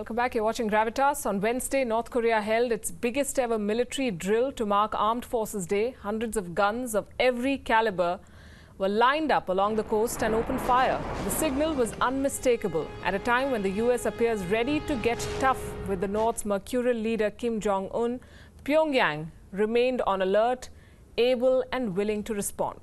Welcome back. You're watching Gravitas. On Wednesday, North Korea held its biggest ever military drill to mark Armed Forces Day. Hundreds of guns of every caliber were lined up along the coast and opened fire. The signal was unmistakable at a time when the US appears ready to get tough with the North's mercurial leader Kim Jong-un. Pyongyang remained on alert, able and willing to respond.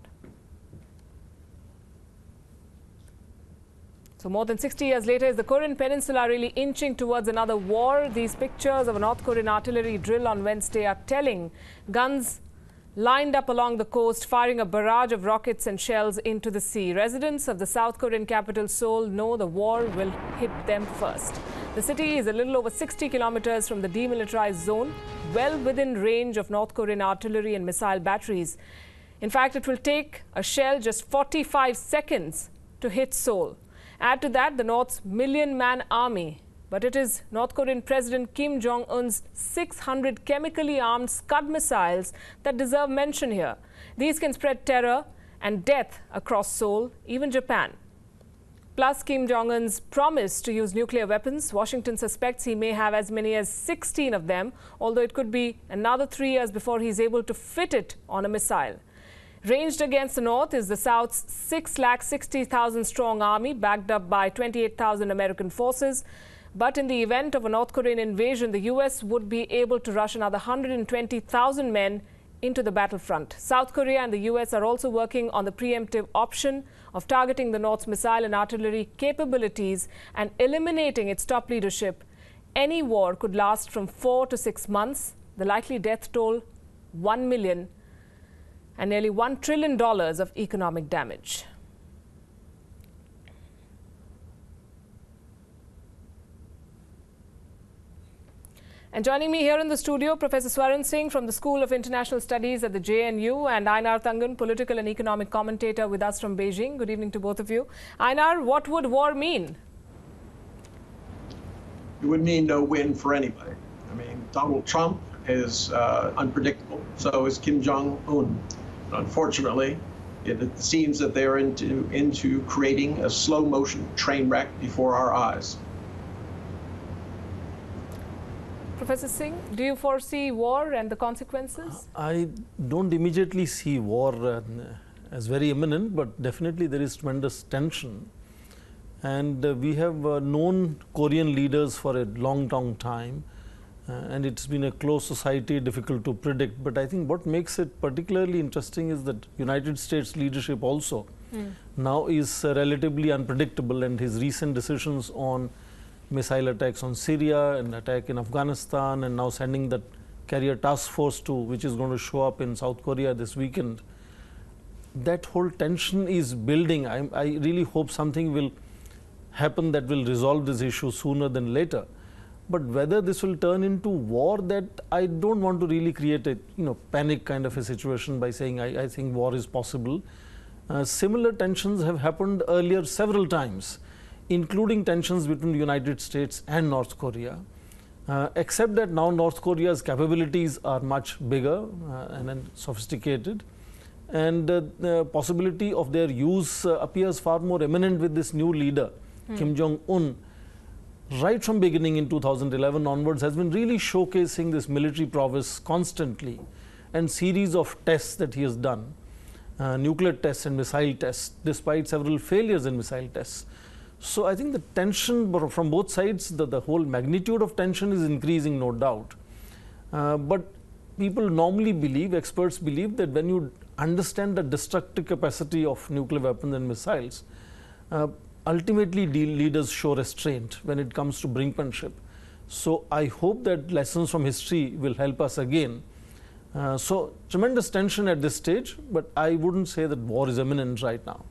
So more than 60 years later, is the Korean Peninsula really inching towards another war? These pictures of a North Korean artillery drill on Wednesday are telling. Guns lined up along the coast, firing a barrage of rockets and shells into the sea. Residents of the South Korean capital Seoul know the war will hit them first. The city is a little over 60 kilometers from the demilitarized zone, well within range of North Korean artillery and missile batteries. In fact, it will take a shell just 45 seconds to hit Seoul. Add to that the North's million-man army. But it is North Korean President Kim Jong-un's 600 chemically armed Scud missiles that deserve mention here. These can spread terror and death across Seoul, even Japan. Plus, Kim Jong-un's promise to use nuclear weapons. Washington suspects he may have as many as 16 of them, although it could be another 3 years before he's able to fit it on a missile. Ranged against the North is the South's 660,000 strong army, backed up by 28,000 American forces. But in the event of a North Korean invasion, the US would be able to rush another 120,000 men into the battlefront. South Korea and the US are also working on the preemptive option of targeting the North's missile and artillery capabilities and eliminating its top leadership. Any war could last from 4 to 6 months. The likely death toll, 1 million. And nearly $1 trillion of economic damage. And joining me here in the studio, Professor Swaran Singh from the School of International Studies at the JNU and Einar Thangun, political and economic commentator with us from Beijing. Good evening to both of you. Einar, what would war mean? It would mean no win for anybody. I mean, Donald Trump is unpredictable. So is Kim Jong-un. Unfortunately, it seems that they're into creating a slow-motion train wreck before our eyes. Professor Singh, do you foresee war and the consequences? I don't immediately see war as very imminent, but definitely there is tremendous tension. And we have known Korean leaders for a long time. And it's been a closed society, difficult to predict. But I think what makes it particularly interesting is that United States leadership also now is relatively unpredictable, and his recent decisions on missile attacks on Syria and attack in Afghanistan, and now sending that carrier task force which is going to show up in South Korea this weekend. That whole tension is building. I really hope something will happen that will resolve this issue sooner than later. But whether this will turn into war, that I don't want to really create a panic kind of a situation by saying I think war is possible. Similar tensions have happened earlier several times, including tensions between the United States and North Korea. Except that now North Korea's capabilities are much bigger and sophisticated. And the possibility of their use appears far more imminent with this new leader, Kim Jong-un. Right from beginning in 2011 onwards has been really showcasing this military prowess constantly, and series of tests that he has done, nuclear tests and missile tests, despite several failures in missile tests. So I think the tension from both sides, the whole magnitude of tension is increasing, no doubt. But people normally believe, experts believe, that when you understand the destructive capacity of nuclear weapons and missiles, ultimately, leaders show restraint when it comes to brinkmanship. So I hope that lessons from history will help us again. So tremendous tension at this stage, but I wouldn't say that war is imminent right now.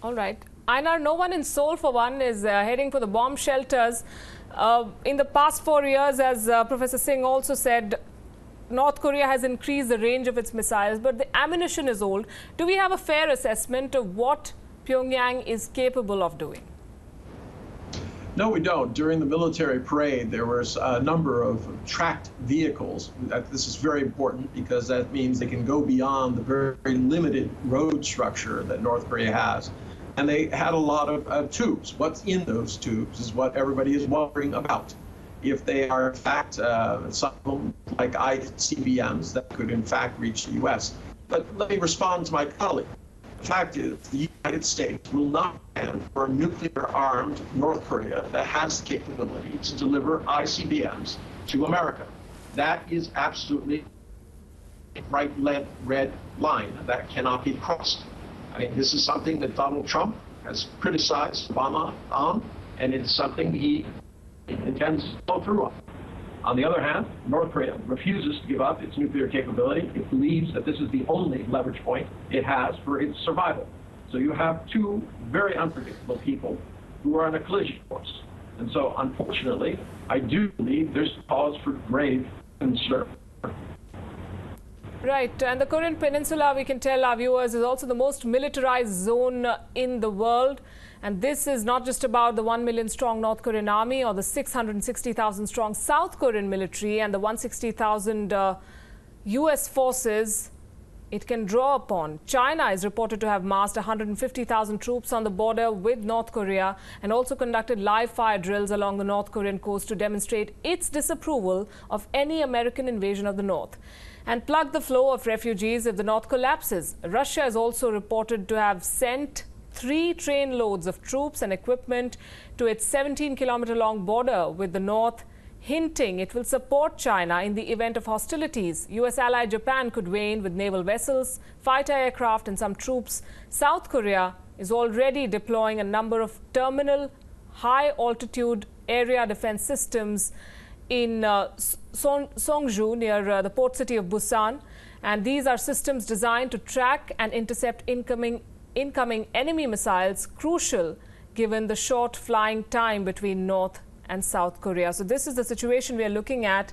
All right. Einar, no one in Seoul, for one, is heading for the bomb shelters. In the past 4 years, as Professor Singh also said, North Korea has increased the range of its missiles, but the ammunition is old. Do we have a fair assessment of what Pyongyang is capable of doing? No, we don't. During the military parade, there was a number of tracked vehicles. This is very important because that means they can go beyond the very limited road structure that North Korea has. And they had a lot of tubes. What's in those tubes is what everybody is wondering about. if they are in fact some like ICBMs that could in fact reach the U.S. But let me respond to my colleague. The fact is the United States will not stand for a nuclear-armed North Korea that has the capability to deliver ICBMs to America. That is absolutely a bright red line that cannot be crossed. I mean, this is something that Donald Trump has criticized Obama on, and it's something he intends to follow through on. On the other hand, North Korea refuses to give up its nuclear capability. It believes that this is the only leverage point it has for its survival. So you have two very unpredictable people who are on a collision course. And so, unfortunately, I do believe there's cause for grave concern. Right, and the Korean Peninsula, we can tell our viewers, is also the most militarized zone in the world. And this is not just about the 1 million strong North Korean army or the 660,000 strong South Korean military and the 160,000 US forces it can draw upon. China is reported to have massed 150,000 troops on the border with North Korea and also conducted live fire drills along the North Korean coast to demonstrate its disapproval of any American invasion of the North and plug the flow of refugees if the North collapses. Russia is also reported to have sent 3 train loads of troops and equipment to its 17-kilometer-long border with the North, hinting it will support China in the event of hostilities. US ally Japan could weigh in with naval vessels, fighter aircraft and some troops. South Korea is already deploying a number of terminal high-altitude area defense systems in Songju near the port city of Busan. And these are systems designed to track and intercept incoming enemy missiles, crucial given the short flying time between North and South Korea. So this is the situation we are looking at.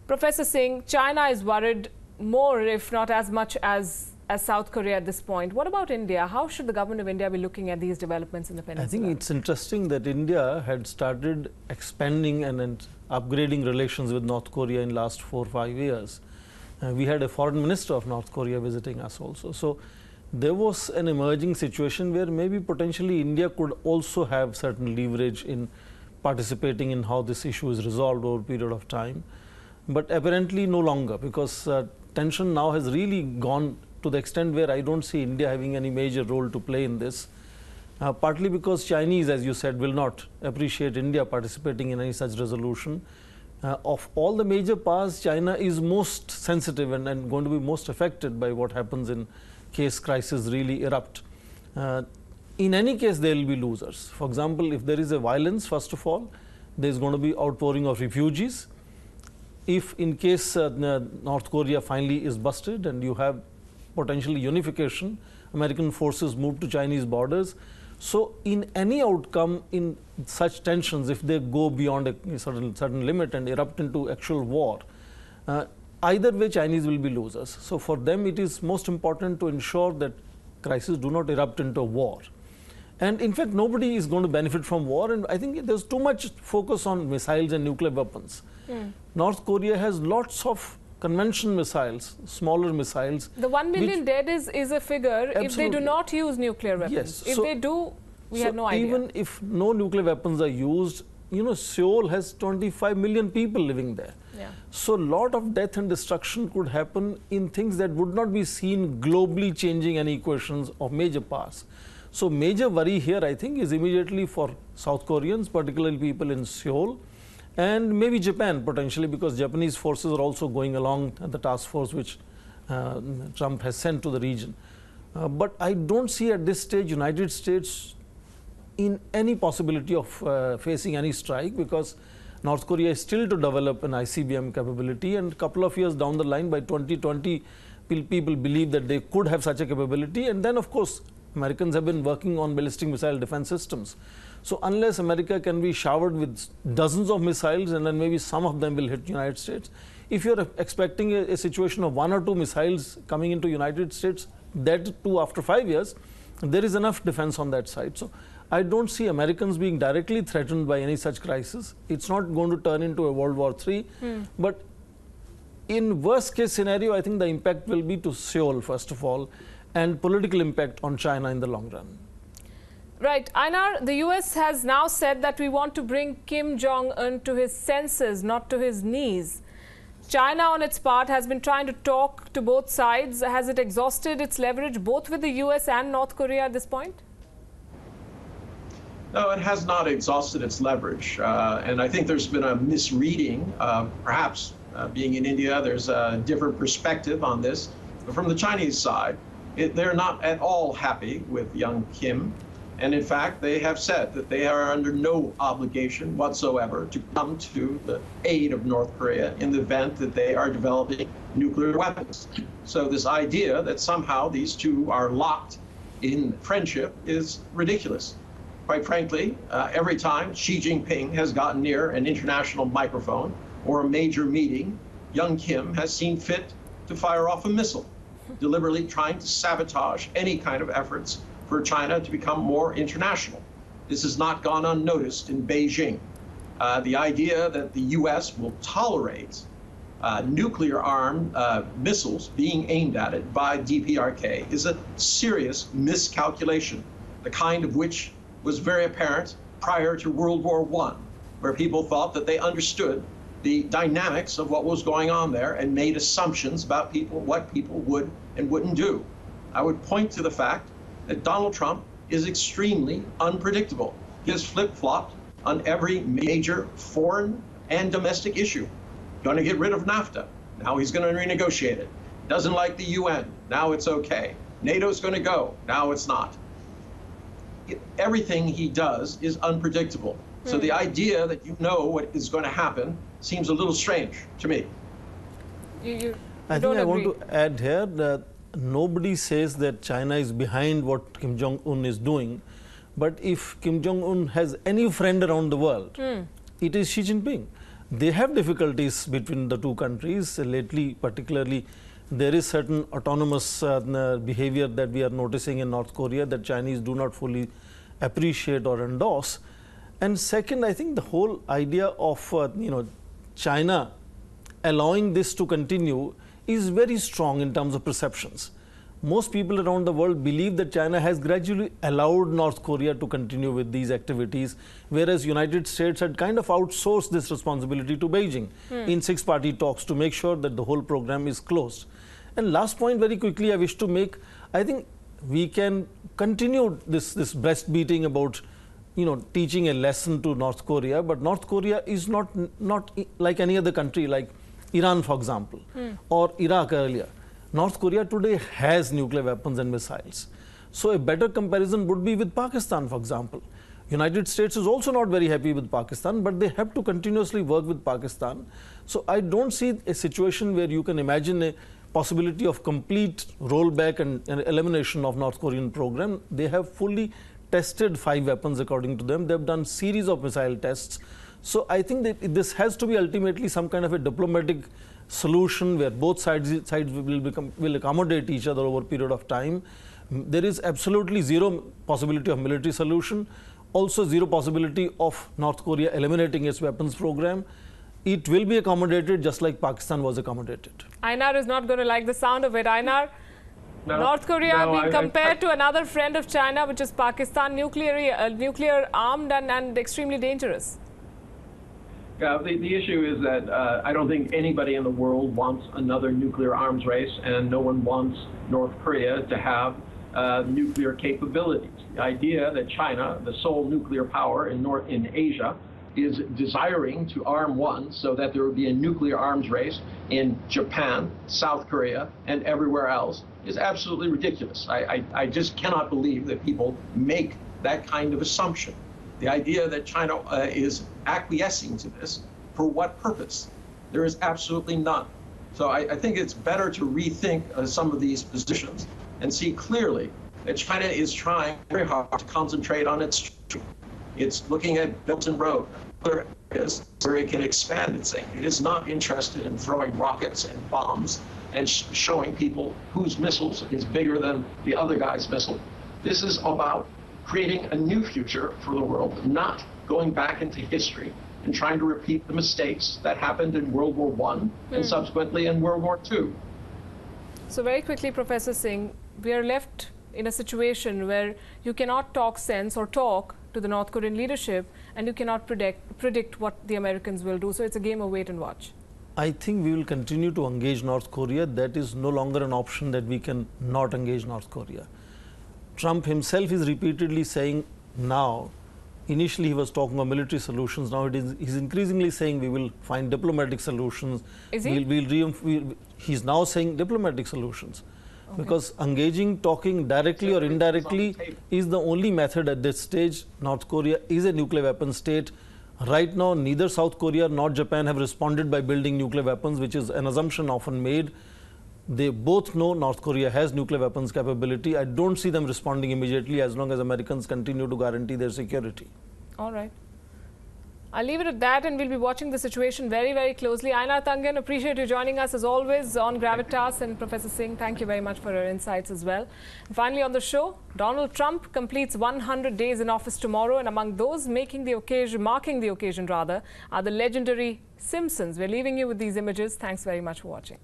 Professor Singh, China is worried more, if not as much as South Korea at this point. What about India? How should the government of India be looking at these developments in the peninsula? I think it's interesting that India had started expanding and upgrading relations with North Korea in last 4 or 5 years. We had a foreign minister of North Korea visiting us also. So there was an emerging situation where maybe potentially India could also have certain leverage in participating in how this issue is resolved over a period of time. But apparently no longer, because tension now has really gone to the extent where I don't see India having any major role to play in this. Partly because Chinese, as you said, will not appreciate India participating in any such resolution. Of all the major powers, China is most sensitive and going to be most affected by what happens in case crisis really erupt. In any case, there will be losers. For example, if there is a violence, first of all, there is going to be outpouring of refugees. If in case North Korea finally is busted and you have potentially unification, American forces move to Chinese borders. So in any outcome in such tensions, if they go beyond a certain limit and erupt into actual war, either way Chinese will be losers. So for them it is most important to ensure that crises do not erupt into war. And in fact nobody is going to benefit from war, and I think there's too much focus on missiles and nuclear weapons. North Korea has lots of conventional missiles, smaller missiles. The 1 million dead is a figure. Absolutely. If they do not use nuclear weapons. Yes. If they do, we have no idea. Even if no nuclear weapons are used, you know, Seoul has 25 million people living there. Yeah. So a lot of death and destruction could happen in things that would not be seen globally changing any equations of major powers. So major worry here, I think, is immediately for South Koreans, particularly people in Seoul, and maybe Japan potentially, because Japanese forces are also going along the task force which Trump has sent to the region. But I don't see at this stage United States in any possibility of facing any strike, because North Korea is still to develop an ICBM capability, and a couple of years down the line, by 2020, people believe that they could have such a capability. And then of course Americans have been working on ballistic missile defense systems. So unless America can be showered with dozens of missiles and then maybe some of them will hit the United States, if you're expecting a situation of 1 or 2 missiles coming into United States, that too after 5 years, there is enough defense on that side. So I don't see Americans being directly threatened by any such crisis. It's not going to turn into a World War III. But in worst case scenario, I think the impact will be to Seoul first of all, and political impact on China in the long run. Right. Einar, the US has now said that we want to bring Kim Jong-un to his senses, not to his knees. China, on its part, has been trying to talk to both sides. Has it exhausted its leverage both with the US and North Korea at this point? No, it has not exhausted its leverage. And I think there's been a misreading, perhaps being in India, there's a different perspective on this. But from the Chinese side, they're not at all happy with young Kim. And in fact, they have said that they are under no obligation whatsoever to come to the aid of North Korea in the event that they are developing nuclear weapons. So this idea that somehow these two are locked in friendship is ridiculous. Quite frankly, every time Xi Jinping has gotten near an international microphone or a major meeting, young Kim has seen fit to fire off a missile, deliberately trying to sabotage any kind of efforts for China to become more international. This has not gone unnoticed in Beijing. The idea that the US will tolerate nuclear-armed missiles being aimed at it by DPRK is a serious miscalculation, the kind of which was very apparent prior to World War I, where people thought that they understood the dynamics of what was going on there and made assumptions about what people would and wouldn't do. I would point to the fact that Donald Trump is extremely unpredictable. He has flip-flopped on every major foreign and domestic issue. Going to get rid of NAFTA. Now he's going to renegotiate it. Doesn't like the UN. Now it's okay. NATO's going to go. Now it's not. Everything he does is unpredictable. So the idea that you know what is going to happen seems a little strange to me. I think I want to add here that nobody says that China is behind what Kim Jong-un is doing. But if Kim Jong-un has any friend around the world, it is Xi Jinping. They have difficulties between the two countries. Lately, particularly, there is certain autonomous behavior that we are noticing in North Korea that Chinese do not fully appreciate or endorse. And second, I think the whole idea of China allowing this to continue is very strong in terms of perceptions. Most people around the world believe that China has gradually allowed North Korea to continue with these activities, whereas United States had kind of outsourced this responsibility to Beijing in six-party talks to make sure that the whole program is closed. And last point, very quickly, I wish to make, I think we can continue this breastbeating about teaching a lesson to North Korea, but North Korea is not like any other country, like Iran, for example, or Iraq earlier. North Korea today has nuclear weapons and missiles. So a better comparison would be with Pakistan, for example. United States is also not very happy with Pakistan, but they have to continuously work with Pakistan. So I don't see a situation where you can imagine a possibility of complete rollback and elimination of North Korean program. They have fully tested 5 weapons according to them. They've done series of missile tests. So I think that this has to be ultimately some kind of a diplomatic solution where both sides will accommodate each other over a period of time. There is absolutely zero possibility of military solution, also zero possibility of North Korea eliminating its weapons program. It will be accommodated just like Pakistan was accommodated. Einar is not going to like the sound of it. Einar, North Korea being compared to another friend of China, which is Pakistan, nuclear armed and extremely dangerous. Yeah, the issue is that I don't think anybody in the world wants another nuclear arms race, and no one wants North Korea to have nuclear capabilities. The idea that China, the sole nuclear power in Asia, is desiring to arm one so that there would be a nuclear arms race in Japan, South Korea, and everywhere else is absolutely ridiculous. I just cannot believe that people make that kind of assumption. The idea that China is acquiescing to this, for what purpose? There is absolutely none. So I think it's better to rethink some of these positions and see clearly that China is trying very hard to concentrate on its strength. It's looking at Belt and Road, other areas where it can expand its thing. It is not interested in throwing rockets and bombs and showing people whose missiles is bigger than the other guy's missile. This is about creating a new future for the world, not going back into history and trying to repeat the mistakes that happened in World War I and subsequently in World War II. So very quickly, Professor Singh, we are left in a situation where you cannot talk sense or talk to the North Korean leadership, and you cannot predict what the Americans will do. So it's a game of wait and watch. I think we will continue to engage North Korea. That is no longer an option that we can not engage North Korea. Trump himself is repeatedly saying now, initially he was talking about military solutions, now he's increasingly saying we will find diplomatic solutions. Is he? He's now saying diplomatic solutions. Okay. Because engaging, talking directly or indirectly is the only method at this stage. North Korea is a nuclear weapon state. Right now, neither South Korea nor Japan have responded by building nuclear weapons, which is an assumption often made. They both know North Korea has nuclear weapons capability. I don't see them responding immediately as long as Americans continue to guarantee their security. All right. I'll leave it at that, and we'll be watching the situation very, very closely. Aina Tangen, appreciate you joining us as always on Gravitas, and Professor Singh, thank you very much for your insights as well. And finally on the show, Donald Trump completes 100 days in office tomorrow, and among those marking the occasion are the legendary Simpsons. We're leaving you with these images. Thanks very much for watching.